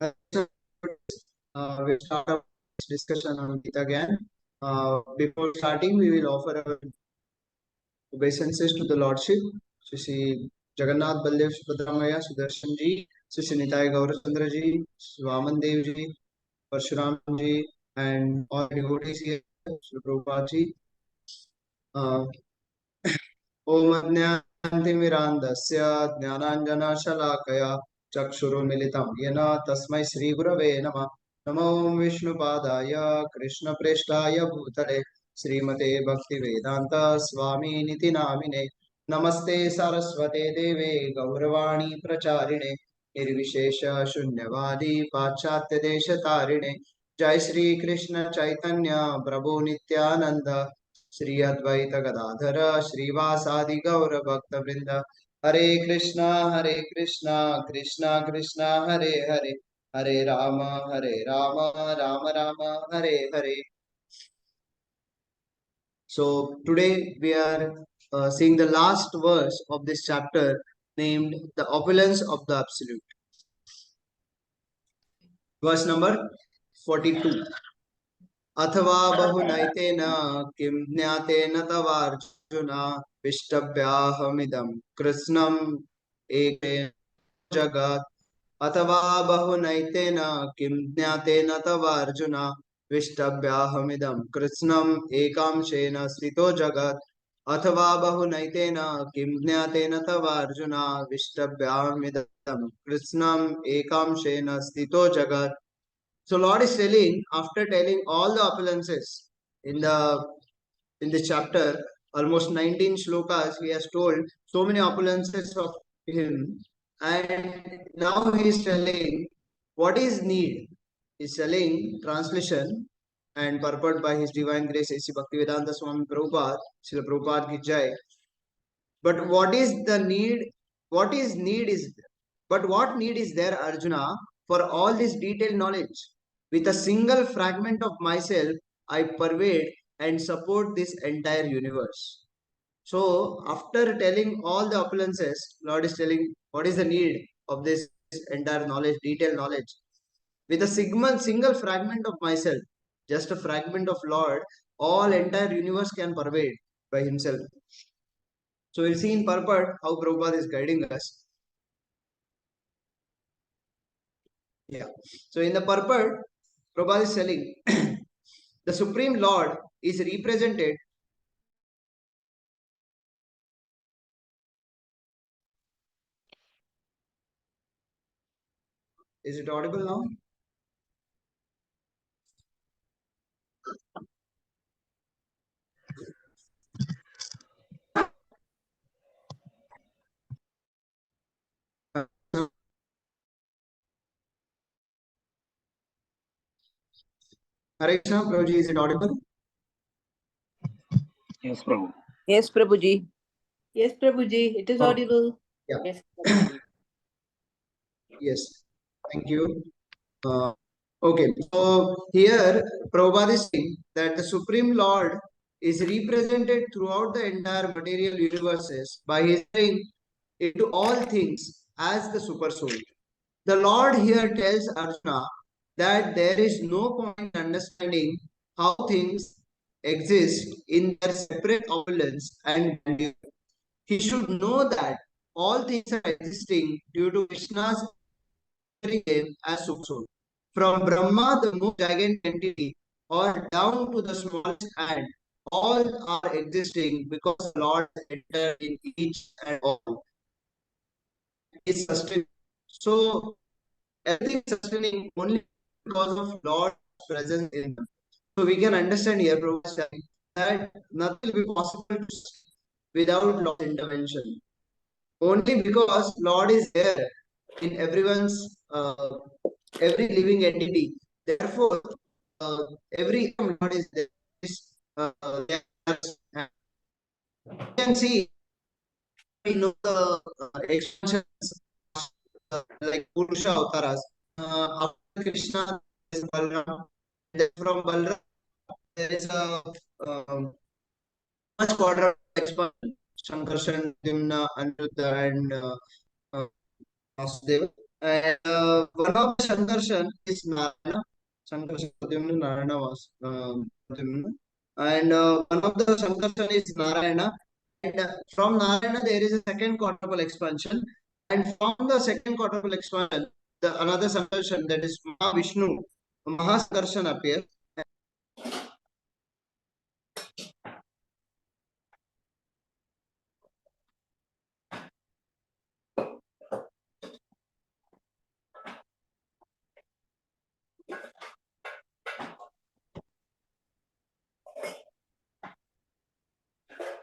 We start our discussion on Gita again. Before starting, we will offer our obeisances to the Lordship, Sri Jagannath Baldev Subhadramaya Sudarshan Ji, Sri Nitai Gaurachandra Ji, Vaman Dev Ji, Parshuram Ji, and all devotees here, Sri Prabhupada Ji. ओम अज्ञानतिमिरान्धस्य ज्ञानाञ्जनशलाकया चक्षुरुन्मिलितं येन तस्मै श्रीगुरवे नमः। नमो विष्णुपादाय कृष्णप्रेष्ठाय भूतले श्रीमते भक्तिवेदान्त स्वामिनिति नामिने। नमस्ते सरस्वते देवे गौरवाणी प्रचारिणे निर्विशेष शून्यवादी पाश्चात्य देशतारिणे। जय श्री कृष्ण चैतन्य प्रभु नित्यानंद श्री अद्वैत गदाधर श्रीवासादि गौर भक्त वृंद। हरे कृष्णा कृष्णा कृष्णा हरे हरे, हरे Ram Ram Ram Hare Hare. So today we are seeing the last verse of this chapter named the opulence of the absolute. Verse number 42. अथवा बहुनैतेन किं ज्ञातेन तवार्जुन विष्टभ्याहमिदं कृत्स्नम् एकेन जगत्. अथवा बहुनैतेन किं ज्ञातेन तवार्जुन विष्टभ्याहमिदं कृत्स्नम् एकांशेन स्थितो जगत्. अथवा बहुनैतेन किं ज्ञातेन तवार्जुन विष्टभ्याहमिदं कृत्स्नम् एकांशेन स्थितो जगत्. So Lord is telling, after telling all the opulences in this chapter, almost 19 shlokas, he has told so many opulences of him, and now he is telling what is need. He is telling translation and purport by His Divine Grace A.C. Bhaktivedanta Swami Prabhupada, Srila Prabhupada ki Jai. But what is the need? What is need is there? But what need is there, Arjuna, for all this detailed knowledge? With a single fragment of myself, I pervade and support this entire universe. So, after telling all the opulences, Lord is telling what is the need of this entire knowledge, detailed knowledge. With a single fragment of myself, just a fragment of Lord, all entire universe can pervade by himself. So we'll see in purport how Prabhupada is guiding us. Yeah. So in the purport, Prabhupada is telling the Supreme Lord is represented. Is it audible now? Hare Krishna, Prabhuji, is it audible? Yes, Prabhu. Yes, Prabhuji. Yes, Prabhuji, it is audible. Yeah. Yes. Yes. Thank you. Okay. So here Prabhupada is saying that the Supreme Lord is represented throughout the entire material universes by his saying into all things as the super soul. The Lord here tells Arjuna that there is no point in understanding how things exist in their separate opulence and grandeur. He should know that all things are existing due to Krishna's appearing as super soul. From Brahma, the most gigantic entity, or down to the smallest ant, all are existing because the Lord entered in each and all. Is sustained. So everything is sustaining only because of Lord's presence in them. So we can understand here, Prabhupada, that nothing will be possible to without Lord's intervention. Only because Lord is there in everyone's, every living entity. Therefore, every Lord is there. You can see, we know the expansions like Purusha Avtaras. After Krishna, there is Balram. Then from Balram, there is a much broader expansion. Shankarshan, Dimna, Aniruddha, and Vasudeva. And one of the Sankarshan is Narayana. Sankarshan Pradyumna, Narayana was Pradyumna. And one of the Sankarshan is Narayana. And from Narayana, there is a second quadruple expansion. And from the second quadruple expansion, the another Sankarshan, that is Mahavishnu, Mahasankarshan appears.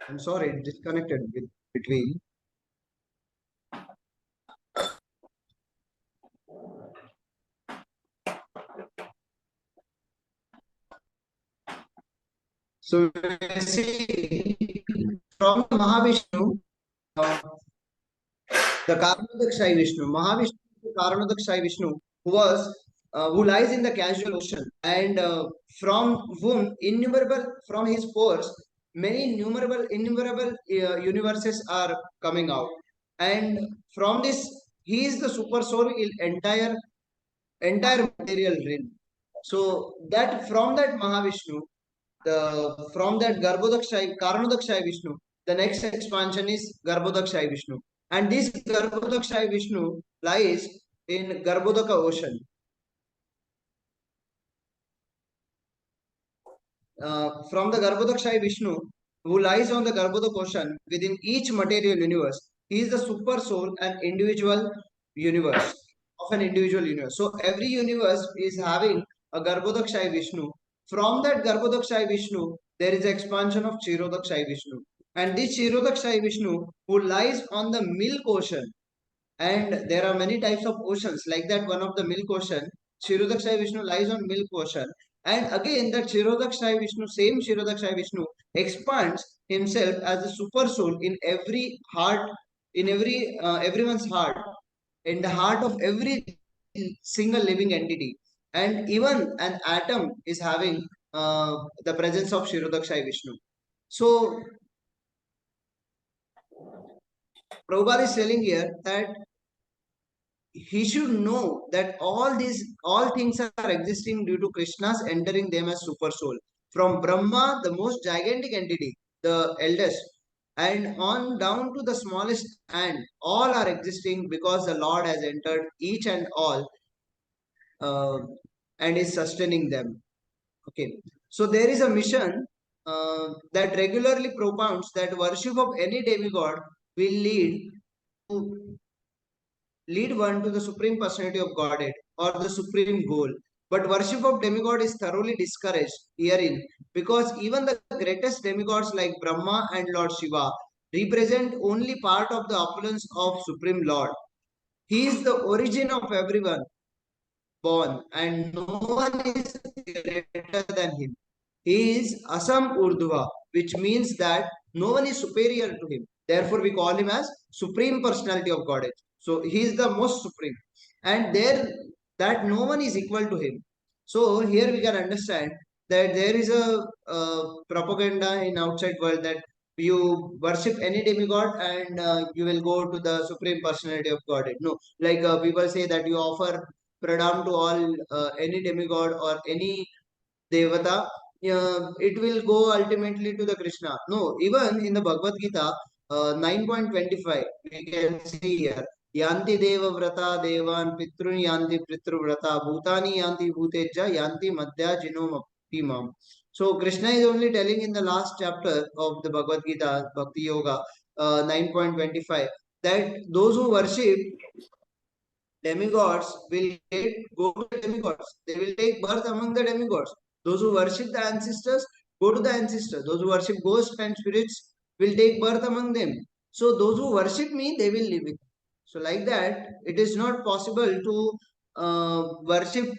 I'm sorry, it disconnected between. So we see from Mahavishnu, uh, the Karanodakshai Vishnu, Mahavishnu, the Karanodakshai Vishnu, who lies in the casual ocean, and from whom from his pores, innumerable universes are coming out, and from this, he is the super soul in entire material realm. So that from that Mahavishnu, from that Karanodakshai Vishnu, the next expansion is Garbhodakshay Vishnu. And this Garbhodakshay Vishnu lies in Garbhodaka ocean. From the Garbhodakshay Vishnu, who lies on the Garbhodak ocean within each material universe, he is the super soul and individual universe of an individual universe. So every universe is having a Garbhodakshay Vishnu. From that Garbhodakshay Vishnu, there is expansion of Chirodakshay Vishnu. And this Chirodakshay Vishnu, who lies on the Milk Ocean, and there are many types of oceans like that. One of the Milk Ocean, Shirodakshay Vishnu lies on Milk Ocean, and again that Shirodakshay Vishnu, same Shirodakshay Vishnu, expands himself as a super soul in every heart, in everyone's heart, in the heart of every single living entity, and even an atom is having the presence of Shirodakshay Vishnu. So Prabhupada is telling here that he should know that all things are existing due to Krishna's entering them as super soul. From Brahma, the most gigantic entity, the eldest, and on down to the smallest ant, all are existing because the Lord has entered each and all, uh, and is sustaining them. Okay, so there is a mission that regularly propounds that worship of any demigod will to lead one to the supreme personality of Godhead or the supreme goal. But worship of demigod is thoroughly discouraged herein because even the greatest demigods like Brahma and Lord Shiva represent only part of the opulence of Supreme Lord. He is the origin of everyone born, and no one is greater than him. He is Asam Urdhva, which means that no one is superior to him. Therefore, we call him as Supreme Personality of Godhead. So he is the most supreme, and there that no one is equal to him. So here we can understand that there is a propaganda in outside world that you worship any demigod and you will go to the Supreme Personality of Godhead. No, like people say that you offer pranam to all any demigod or any devata, it will go ultimately to the Krishna. No, even in the Bhagavad Gita 9.25, we can see here, Yanti Deva Vrata Devan Pitrun Yanti Pitru Vrata Bhutani Yanti Bhuteja Yanti Madhya Jinom Pimam. So Krishna is only telling in the last chapter of the Bhagavad Gita, Bhakti Yoga 9.25, that those who worship demigods will go to the demigods. They will take birth among the demigods. Those who worship the ancestors go to the ancestors. Those who worship ghosts and spirits will take birth among them. So those who worship me, they will live with me. So like that, it is not possible to worship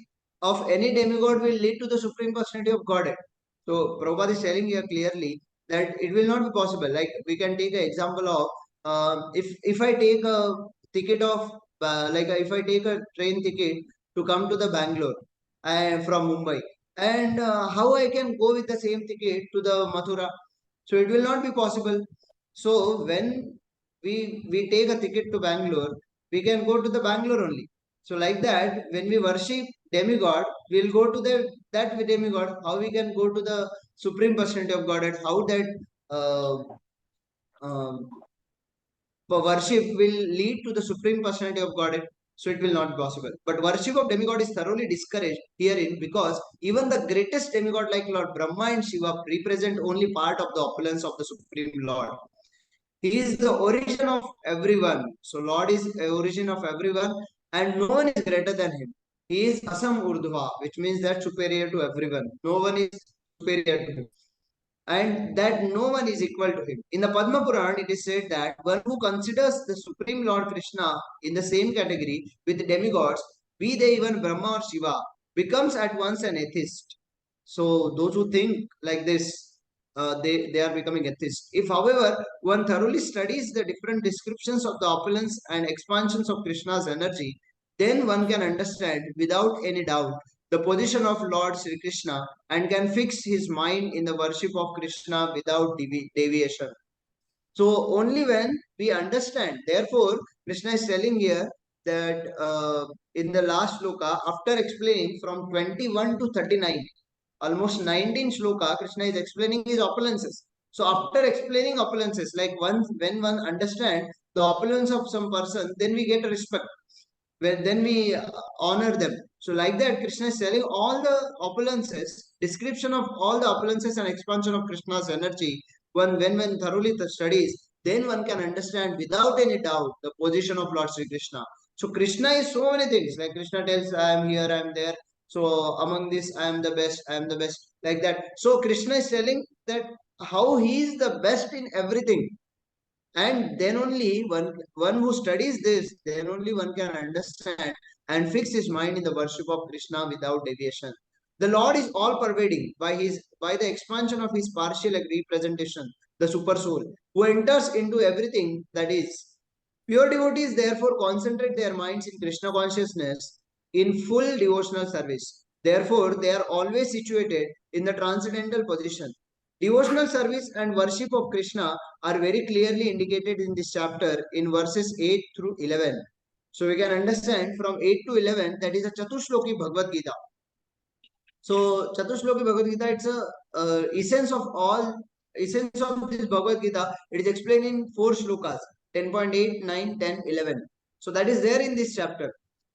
of any demigod will lead to the supreme personality of Godhead. So Prabhupada is telling here clearly that it will not be possible. Like we can take an example of if I take a ticket of like if I take a train ticket to come to the Bangalore from Mumbai, and how I can go with the same ticket to the Mathura, so it will not be possible. So when we take a ticket to Bangalore, we can go to the Bangalore only. So like that, when we worship demigod, we'll go to that demigod. How we can go to the supreme personality of Godhead? How that uh, um, worship will lead to the supreme personality of Godhead? So it will not be possible. But worship of demigod is thoroughly discouraged herein, because even the greatest demigod like Lord Brahma and Shiva represent only part of the opulence of the Supreme Lord. He is the origin of everyone. So Lord is the origin of everyone, and no one is greater than him. He is Asam Urdhva, which means that superior to everyone. No one is superior to him, and that no one is equal to him. In the Padma Puran, it is said that one who considers the Supreme Lord Krishna in the same category with demigods, be they even Brahma or Shiva, becomes at once an atheist. So those who think like this, they are becoming atheists. If, however, one thoroughly studies the different descriptions of the opulence and expansions of Krishna's energy, then one can understand without any doubt the position of Lord Sri Krishna and can fix his mind in the worship of Krishna without deviation. So only when we understand, therefore, Krishna is telling here that in the last sloka, after explaining from 21 to 39, almost 19 sloka, Krishna is explaining his opulences. So after explaining opulences, like when one understands the opulence of some person, then we get respect. Then we honor them. So like that, Krishna is telling all the opulences, description of all the opulences and expansion of Krishna's energy. When thoroughly studies, then one can understand without any doubt the position of Lord Sri Krishna. So Krishna is so many things. Like Krishna tells, I am here, I am there. So among this, I am the best, I am the best. Like that. So Krishna is telling that how he is the best in everything. And then only one who studies this, then only one can understand and fix his mind in the worship of Krishna without deviation. The Lord is all pervading by the expansion of his partial representation, the super soul, who enters into everything that is. Pure devotees therefore concentrate their minds in Krishna consciousness in full devotional service. Therefore, they are always situated in the transcendental position. Devotional service and worship of Krishna are very clearly indicated in this chapter in verses 8 through 11. So we can understand from 8 to 11 that is a Chatushloki Bhagavad Gita. So Chatushloki Bhagavad Gita, it's a essence of this Bhagavad Gita. It is explained in 4 shlokas, 10.8, 9, 10, 11. So that is there in this chapter.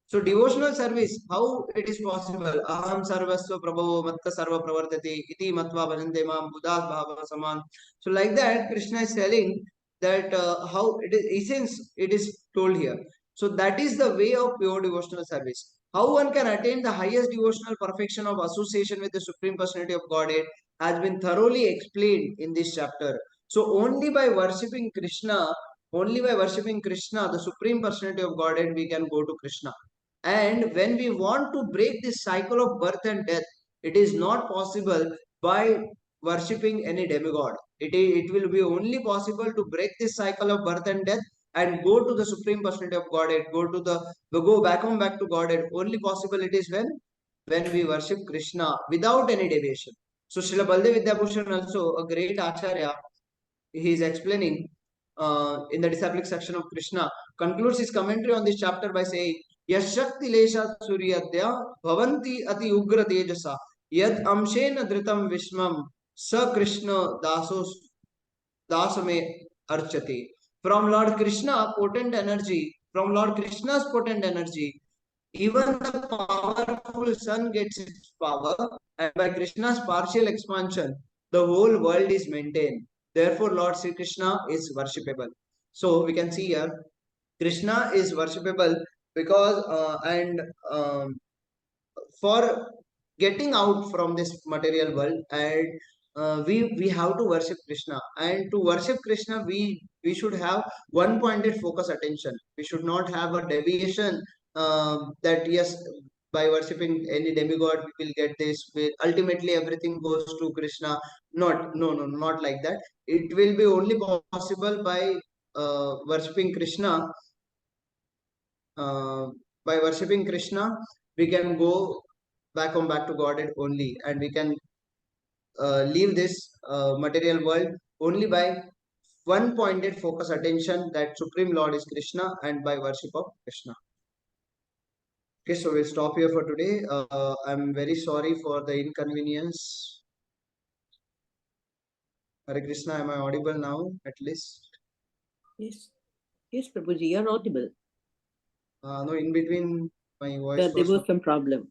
So devotional service, how it is possible? Aham sarvasva prabho matta sarva pravartati iti matva bhajante mam buddhas bhava saman. So like that, Krishna is telling that how it is essence, it is told here. So that is the way of pure devotional service. How one can attain the highest devotional perfection of association with the Supreme Personality of Godhead has been thoroughly explained in this chapter. So only by worshipping Krishna, the Supreme Personality of Godhead, we can go to Krishna. And when we want to break this cycle of birth and death, it is not possible by worshipping any demigod. It will be only possible to break this cycle of birth and death and go to the Supreme Personality of Godhead, go back home back to Godhead. Only possible it is when we worship Krishna without any deviation. So Srila Baldev Vidyabhushan, also a great Acharya, he is explaining in the disciplic section of Krishna, concludes his commentary on this chapter by saying, Yashakti lesha suryadya bhavanti ati ugra tejasa yad amshena dhritam vishmam sa Krishna dasame archati. From Lord Krishna potent energy, from Lord Krishna's potent energy, even the powerful sun gets its power, and by Krishna's partial expansion, the whole world is maintained. Therefore, Lord Sri Krishna is worshipable. So we can see here, Krishna is worshipable because and for getting out from this material world, and we have to worship Krishna, and to worship Krishna we should have one pointed focus attention. We should not have a deviation, that yes, by worshipping any demigod we will get this, ultimately everything goes to Krishna. Not, no, no, not like that. It will be only possible by worshipping Krishna. uh, by worshipping Krishna, we can go back home, back to Godhead only, and we can leave this material world only by one pointed focus attention that Supreme Lord is Krishna and by worship of Krishna. Okay, so we'll stop here for today. I'm very sorry for the inconvenience. Hare Krishna, am I audible now at least? Yes. Yes, Prabhuji, you're audible. No, in between my voice There was was not. some problem.